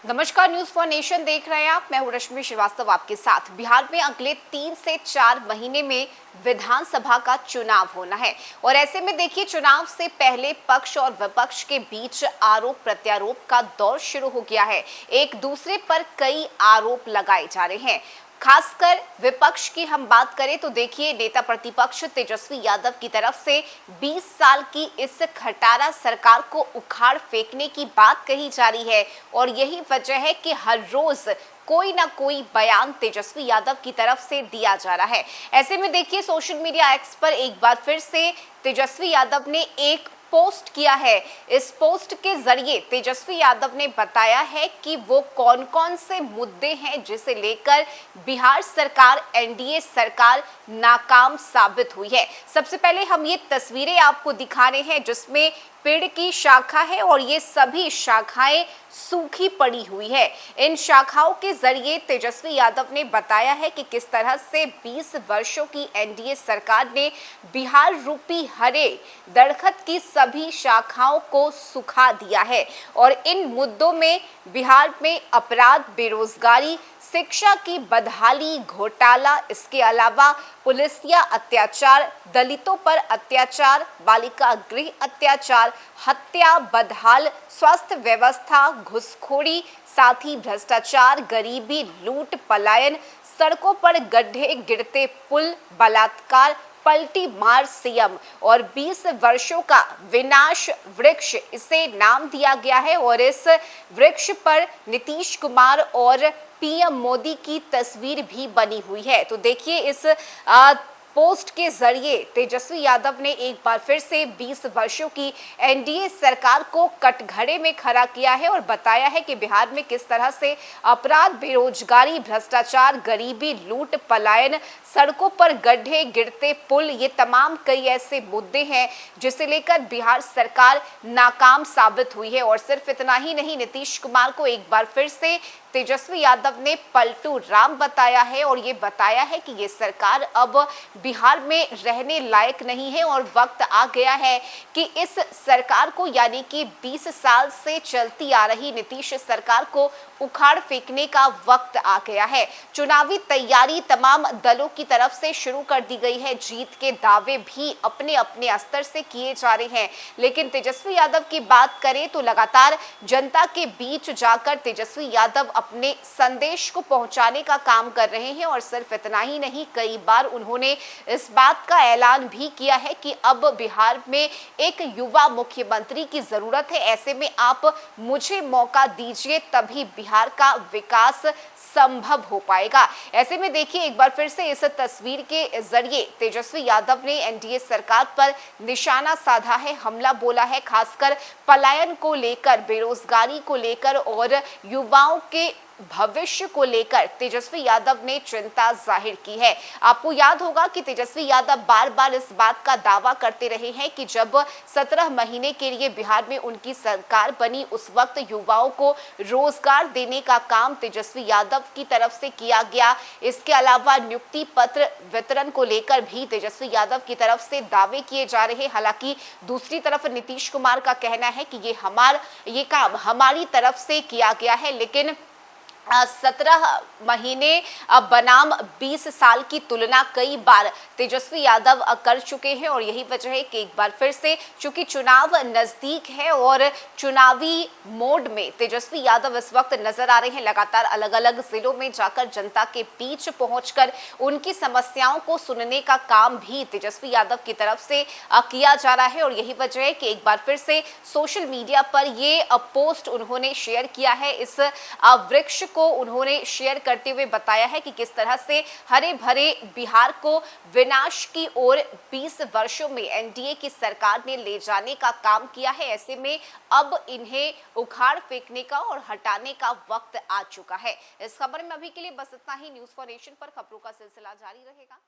नमस्कार, news for nation देख रहे हैं आप। मैं हूं रश्मि श्रीवास्तव आपके साथ। बिहार में अगले 3 से 4 महीने में विधानसभा का चुनाव होना है और ऐसे में देखिए, चुनाव से पहले पक्ष और विपक्ष के बीच आरोप प्रत्यारोप का दौर शुरू हो गया है। एक दूसरे पर कई आरोप लगाए जा रहे हैं। खासकर विपक्ष की हम बात करें तो देखिए, नेता प्रतिपक्ष तेजस्वी यादव की तरफ से 20 साल की इस खटारा सरकार को उखाड़ फेंकने की बात कही जा रही है और यही वजह है कि हर रोज कोई ना कोई बयान तेजस्वी यादव की तरफ से दिया जा रहा है। ऐसे में देखिए, सोशल मीडिया एक्स पर एक बार फिर से तेजस्वी यादव ने एक पोस्ट किया है। इस पोस्ट के जरिए तेजस्वी यादव ने बताया है कि वो कौन कौन से मुद्दे हैं जिसे लेकर बिहार सरकार, एनडीए सरकार नाकाम साबित हुई है। सबसे पहले हम ये तस्वीरें आपको दिखा रहे हैं जिसमें पेड़ की शाखा है और ये सभी शाखाएं सूखी पड़ी हुई है। इन शाखाओं के जरिए तेजस्वी यादव ने बताया है कि किस तरह से 20 वर्षों की एनडीए सरकार ने बिहार रूपी हरे दरख्त की सभी शाखाओं को सुखा दिया है और इन मुद्दों में बिहार में अपराध, बेरोजगारी, शिक्षा की बदहाली, घोटाला, इसके अलावा पुलिसिया अत्याचार, दलितों पर अत्याचार, बालिका गृह अत्याचार, हत्या, बदहाल स्वास्थ्य व्यवस्था, घुसखोरी, साथ ही भ्रष्टाचार, गरीबी, लूट, पलायन, सड़कों पर गड्ढे, गिरते पुल, बलात्कार, पलटी मार सीएम और 20 वर्षों का विनाश वृक्ष इसे नाम दिया गया है और इस वृक्ष पर नीतीश कुमार और पीएम मोदी की तस्वीर भी बनी हुई है। तो देखिए, इस पोस्ट के जरिए तेजस्वी यादव ने एक बार फिर से 20 वर्षों की एनडीए सरकार को कटघरे में खड़ा किया है और बताया है कि बिहार में किस तरह से अपराध, बेरोजगारी, भ्रष्टाचार, गरीबी, लूट, पलायन, सड़कों पर गड्ढे, गिरते पुल, ये तमाम कई ऐसे मुद्दे हैं जिसे लेकर बिहार सरकार नाकाम साबित हुई है। और सिर्फ इतना ही नहीं, नीतीश कुमार को एक बार फिर से तेजस्वी यादव ने पलटू राम बताया है और ये बताया है कि ये सरकार अब बिहार में रहने लायक नहीं है और वक्त आ गया है कि इस सरकार को, यानी कि 20 साल से चलती आ रही नीतीश सरकार को उखाड़ फेंकने का वक्त आ गया है। चुनावी तैयारी तमाम दलों की तरफ से शुरू कर दी गई है। जीत के दावे भी अपने अपने स्तर से किए जा रहे हैं, लेकिन तेजस्वी यादव की बात करें तो लगातार जनता के बीच जाकर तेजस्वी यादव अपने संदेश को पहुंचाने का काम कर रहे हैं और सिर्फ इतना ही नहीं, कई बार उन्होंने इस बात का ऐलान भी किया है कि अब बिहार में एक युवा मुख्यमंत्री की जरूरत है। ऐसे में आप मुझे मौका दीजिए, तभी बिहार का विकास संभव हो पाएगा। ऐसे में देखिए, एक बार फिर से इस तस्वीर के जरिए तेजस्वी यादव ने एनडीए सरकार पर निशाना साधा है, हमला बोला है, खासकर पलायन को लेकर, बेरोजगारी को लेकर और युवाओं के भविष्य को लेकर तेजस्वी यादव ने चिंता जाहिर की है। आपको याद होगा कि तेजस्वी यादव बार बार इस बात का दावा करते रहे हैं कि जब 17 महीने के लिए बिहार में उनकी सरकार बनी, उस वक्त युवाओं को रोजगार देने का काम तेजस्वी यादव की तरफ से किया गया। इसके अलावा नियुक्ति पत्र वितरण को लेकर भी तेजस्वी यादव की तरफ से दावे किए जा रहे हैं। हालांकि दूसरी तरफ नीतीश कुमार का कहना है कि ये काम हमारी तरफ से किया गया है, लेकिन 17 महीने बनाम 20 साल की तुलना कई बार तेजस्वी यादव कर चुके हैं और यही वजह है कि एक बार फिर से, चूंकि चुनाव नजदीक है और चुनावी मोड में तेजस्वी यादव इस वक्त नजर आ रहे हैं। लगातार अलग अलग जिलों में जाकर जनता के बीच पहुंचकर उनकी समस्याओं को सुनने का काम भी तेजस्वी यादव की तरफ से किया जा रहा है और यही वजह है कि एक बार फिर से सोशल मीडिया पर ये पोस्ट उन्होंने शेयर किया है। इस वृक्ष को उन्होंने शेयर करते हुए बताया है कि किस तरह से हरे भरे बिहार को विनाश की ओर 20 वर्षों में एनडीए की सरकार ने ले जाने का काम किया है। ऐसे में अब इन्हें उखाड़ फेंकने का और हटाने का वक्त आ चुका है। इस खबर में अभी के लिए बस इतना ही। न्यूज फॉर नेशन पर खबरों का सिलसिला जारी रहेगा।